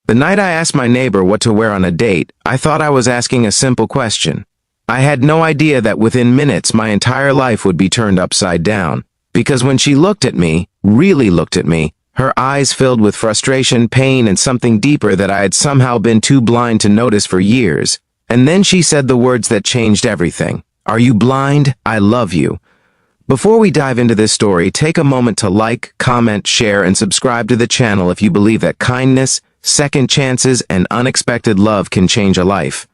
The night I asked my neighbor what to wear on a date, I thought I was asking a simple question. I had no idea that within minutes my entire life would be turned upside down. Because when she looked at me, really looked at me, her eyes filled with frustration, pain, and something deeper that I had somehow been too blind to notice for years. And then she said the words that changed everything. "Are you blind? I love you." Before we dive into this story, take a moment to like, comment, share, and subscribe to the channel if you believe that kindness, second chances, and unexpected love can change a life.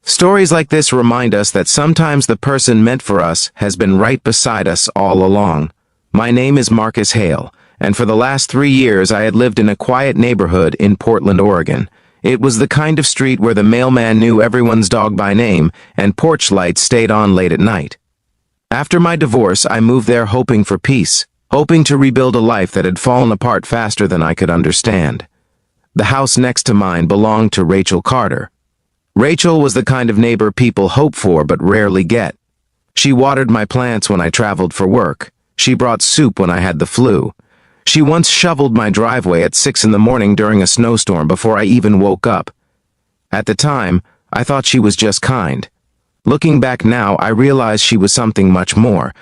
Stories like this remind us that sometimes the person meant for us has been right beside us all along. My name is Marcus Hale, and for the last 3 years I had lived in a quiet neighborhood in Portland, Oregon. It was the kind of street where the mailman knew everyone's dog by name and porch lights stayed on late at night. After my divorce, I moved there hoping for peace, hoping to rebuild a life that had fallen apart faster than I could understand. The house next to mine belonged to Rachel Carter. Rachel was the kind of neighbor people hope for but rarely get. She watered my plants when I traveled for work. She brought soup when I had the flu. She once shoveled my driveway at 6 in the morning during a snowstorm before I even woke up. At the time, I thought she was just kind. Looking back now, I realize she was something much more.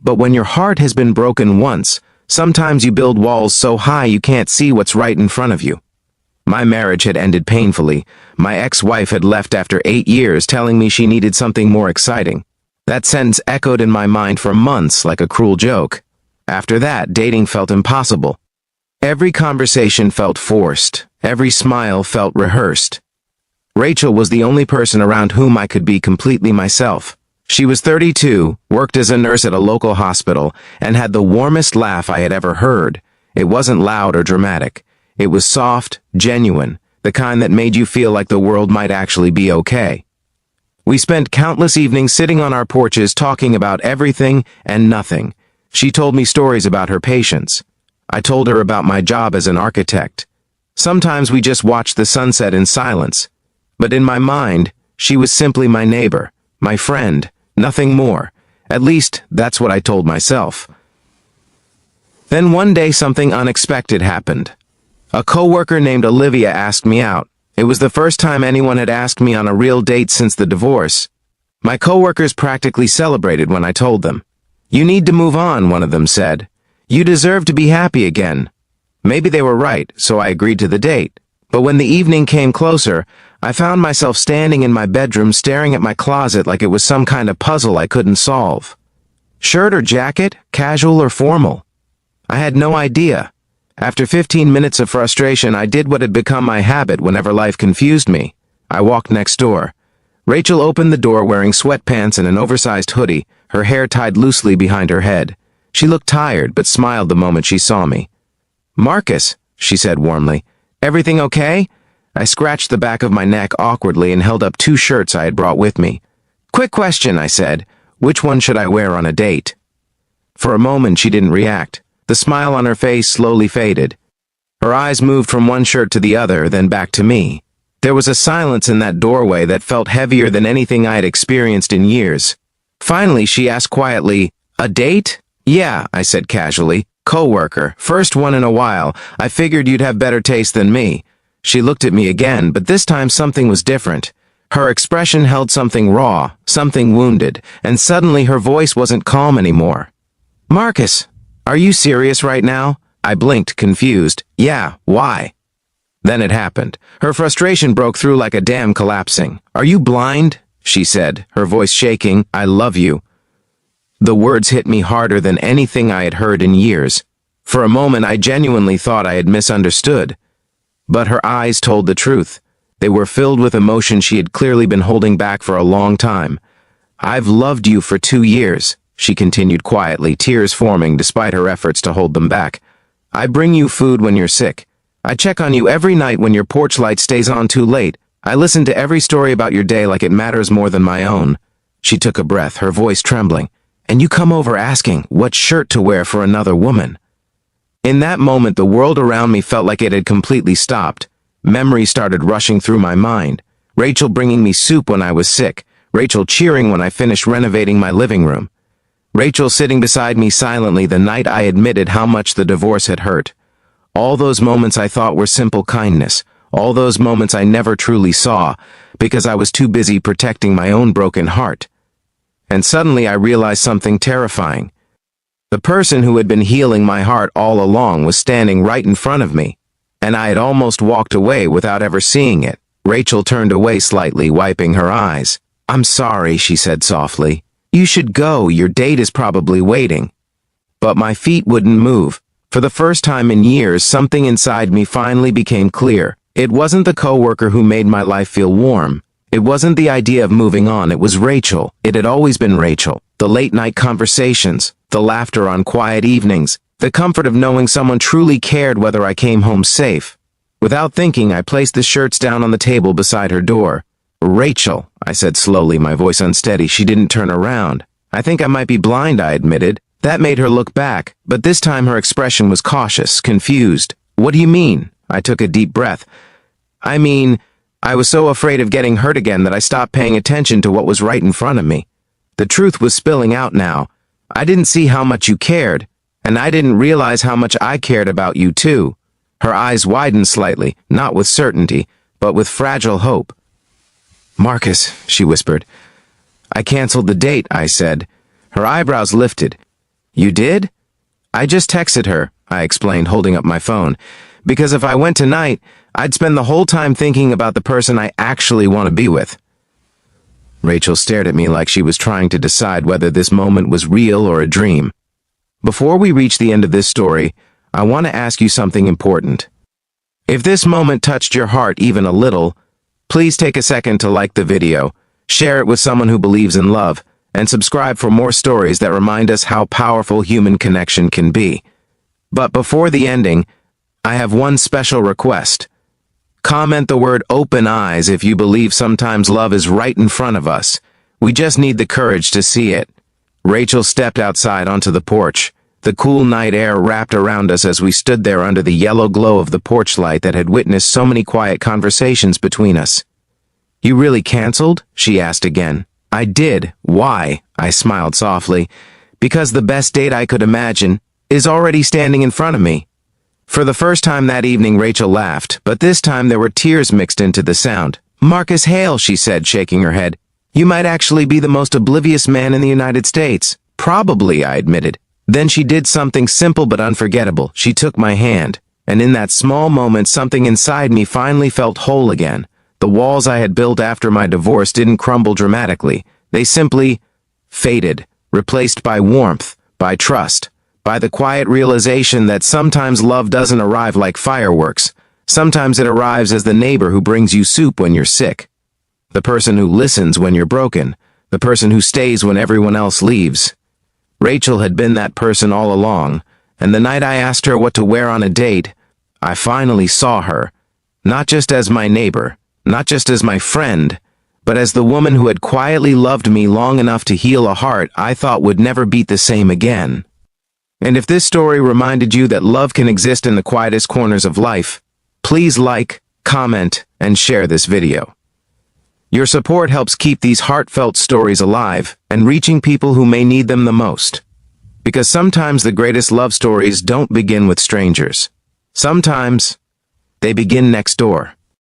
But when your heart has been broken once, sometimes you build walls so high you can't see what's right in front of you. My marriage had ended painfully. My ex-wife had left after 8 years, telling me she needed something more exciting. That sentence echoed in my mind for months like a cruel joke. After that, dating felt impossible. Every conversation felt forced. Every smile felt rehearsed. Rachel was the only person around whom I could be completely myself. She was 32, worked as a nurse at a local hospital, and had the warmest laugh I had ever heard. It wasn't loud or dramatic. It was soft, genuine, the kind that made you feel like the world might actually be okay. We spent countless evenings sitting on our porches talking about everything and nothing. She told me stories about her patients. I told her about my job as an architect. Sometimes we just watched the sunset in silence. But in my mind, she was simply my neighbor, my friend, nothing more. At least, that's what I told myself. Then one day something unexpected happened. A coworker named Olivia asked me out. It was the first time anyone had asked me on a real date since the divorce. My coworkers practically celebrated when I told them. "You need to move on," one of them said. "You deserve to be happy again." Maybe they were right, so I agreed to the date. But when the evening came closer, I found myself standing in my bedroom staring at my closet like it was some kind of puzzle I couldn't solve. Shirt or jacket? Casual or formal? I had no idea. After 15 minutes of frustration, I did what had become my habit whenever life confused me. I walked next door. Rachel opened the door wearing sweatpants and an oversized hoodie, her hair tied loosely behind her head. She looked tired but smiled the moment she saw me. "Marcus," she said warmly. "Everything okay?" I scratched the back of my neck awkwardly and held up 2 shirts I had brought with me. "Quick question," I said. "Which one should I wear on a date?" For a moment she didn't react. The smile on her face slowly faded. Her eyes moved from one shirt to the other, then back to me. There was a silence in that doorway that felt heavier than anything I had experienced in years. Finally, she asked quietly, "A date?" "Yeah," I said casually. "Coworker, first one in a while. I figured you'd have better taste than me." She looked at me again, but this time something was different. Her expression held something raw, something wounded, and suddenly her voice wasn't calm anymore. "Marcus, are you serious right now?" I blinked, confused. "Yeah, why?" Then it happened. Her frustration broke through like a dam collapsing. "Are you blind?" she said, her voice shaking. "I love you." The words hit me harder than anything I had heard in years. For a moment, I genuinely thought I had misunderstood. But her eyes told the truth. They were filled with emotion she had clearly been holding back for a long time. "I've loved you for 2 years, she continued quietly, tears forming despite her efforts to hold them back. "I bring you food when you're sick. I check on you every night when your porch light stays on too late. I listen to every story about your day like it matters more than my own." She took a breath, her voice trembling. "And you come over asking what shirt to wear for another woman." In that moment, the world around me felt like it had completely stopped. Memories started rushing through my mind. Rachel bringing me soup when I was sick. Rachel cheering when I finished renovating my living room. Rachel sitting beside me silently the night I admitted how much the divorce had hurt. All those moments I thought were simple kindness. all those moments I never truly saw, because I was too busy protecting my own broken heart. And suddenly I realized something terrifying. The person who had been healing my heart all along was standing right in front of me, and I had almost walked away without ever seeing it. Rachel turned away slightly, wiping her eyes. "I'm sorry," she said softly. "You should go, your date is probably waiting." But my feet wouldn't move. For the first time in years, something inside me finally became clear. It wasn't the coworker who made my life feel warm. It wasn't the idea of moving on, it was Rachel. It had always been Rachel. The late-night conversations, the laughter on quiet evenings, the comfort of knowing someone truly cared whether I came home safe. Without thinking, I placed the shirts down on the table beside her door. "Rachel," I said slowly, my voice unsteady. She didn't turn around. "I think I might be blind," I admitted. That made her look back, but this time her expression was cautious, confused. "What do you mean?" I took a deep breath. "I mean, I was so afraid of getting hurt again that I stopped paying attention to what was right in front of me. The truth was spilling out now. I didn't see how much you cared, and I didn't realize how much I cared about you too." Her eyes widened slightly, not with certainty, but with fragile hope. "Marcus," she whispered. "I canceled the date," I said. Her eyebrows lifted. "You did?" "I just texted her," I explained, holding up my phone. "Because if I went tonight, I'd spend the whole time thinking about the person I actually want to be with." Rachel stared at me like she was trying to decide whether this moment was real or a dream. Before we reach the end of this story, I want to ask you something important. If this moment touched your heart even a little, please take a second to like the video, share it with someone who believes in love, and subscribe for more stories that remind us how powerful human connection can be. But before the ending, I have one special request. Comment the word "open eyes" if you believe sometimes love is right in front of us. We just need the courage to see it. Rachel stepped outside onto the porch. The cool night air wrapped around us as we stood there under the yellow glow of the porch light that had witnessed so many quiet conversations between us. "You really canceled?" she asked again. "I did. Why?" I smiled softly. "Because the best date I could imagine is already standing in front of me." For the first time that evening, Rachel laughed, but this time there were tears mixed into the sound. "Marcus Hale," she said, shaking her head. "You might actually be the most oblivious man in the United States." "Probably," I admitted. Then she did something simple but unforgettable. She took my hand, and in that small moment, something inside me finally felt whole again. The walls I had built after my divorce didn't crumble dramatically. They simply faded, replaced by warmth, by trust, by the quiet realization that sometimes love doesn't arrive like fireworks. Sometimes it arrives as the neighbor who brings you soup when you're sick, the person who listens when you're broken, the person who stays when everyone else leaves. Rachel had been that person all along, and the night I asked her what to wear on a date, I finally saw her, not just as my neighbor, not just as my friend, but as the woman who had quietly loved me long enough to heal a heart I thought would never beat the same again. And if this story reminded you that love can exist in the quietest corners of life, please like, comment, and share this video. Your support helps keep these heartfelt stories alive and reaching people who may need them the most. Because sometimes the greatest love stories don't begin with strangers. Sometimes they begin next door.